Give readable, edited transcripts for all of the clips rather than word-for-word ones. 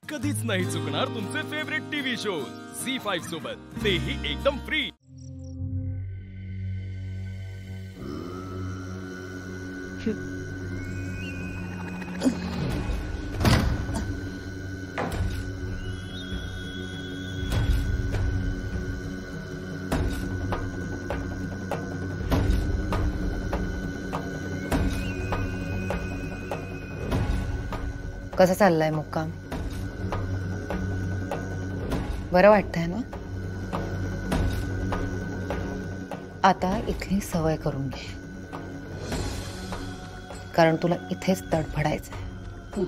कधीच नाही चुकणार तुमचे फेवरेट टीव्ही शोज झी5 सोबत, तेही एकदम फ्री। कसं चाललंय मुक्काम? बरं वाटतंय ना? आता इथली सवय करून घे, कारण तुला इथेच तडफडायचंय।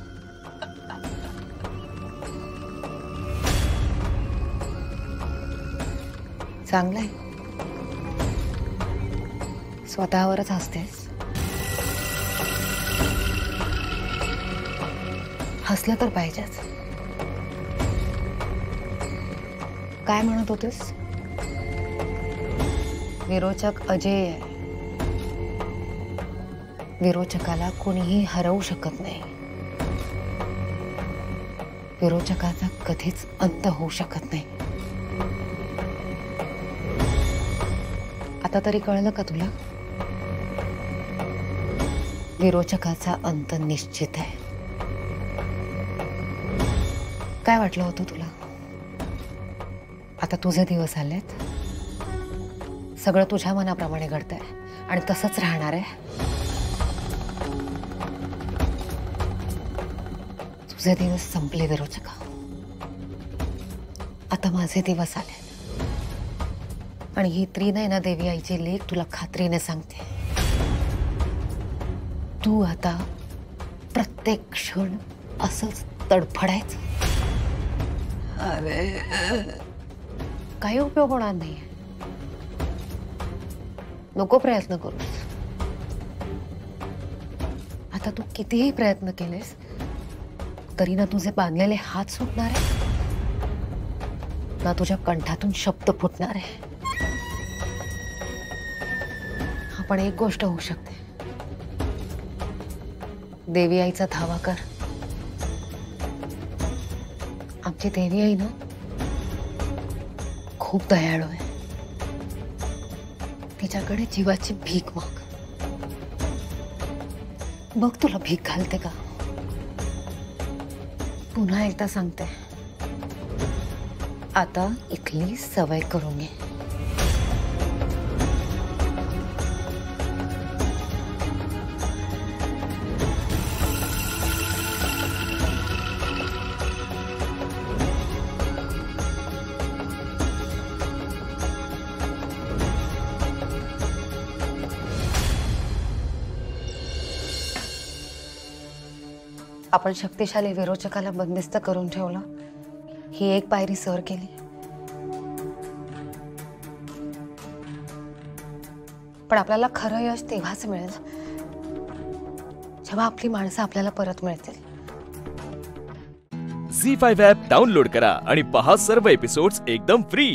चांगलंय, स्वतःवरच हसतेस। हसलं तर पाहिजेच। काय म्हणत होतेस? विरोचक अजेय आहे, विरोचकाला कोणीही हरवू शकत नाही, विरोचकाचा कधीच अंत होऊ शकत नाही। आता तरी कळलं का तुला? विरोचकाचा अंत निश्चित आहे। काय वाटलं होतं तुला? आता तुझे दिवस आलेत, सगळं तुझ्या मनाप्रमाणे घडतंय आणि तसंच राहणार आहे। तुझे दिवस संपले विरोचका, आता माझे दिवस आले आणि ही त्रिनयना देवी आईची लेक तुला खात्रीने सांगते, तू आता प्रत्येक क्षण असंच तडफडायचं। अरे काही उपयोग होणार नाही, नको प्रयत्न करूस। आता तू कितीही प्रयत्न केलेस तरी ना तुझे बांधलेले हात सुटणार आहे, ना तुझ्या कंठातून शब्द फुटणार आहे। पण एक गोष्ट होऊ शकते, देवी आईचा धावा कर। आमची देवी आई ना खूप दयाळू आहे, तिच्याकडे जीवाची भीक माग, बघ तुला भीक घालते का। पुन्हा एकदा सांगते, आता इथली सवय करून घे। आपण शक्तिशाली विरोचकाला बंदिस्त करून ठेवलं, ही एक पायरी सर केली, पण आपल्याला खरं यश तेव्हाच मिळेल जेव्हा आपली माणसं आपल्याला परत मिळतील। झी5 ॲप डाउनलोड करा आणि पहा सर्व एपिसोड्स एकदम फ्री।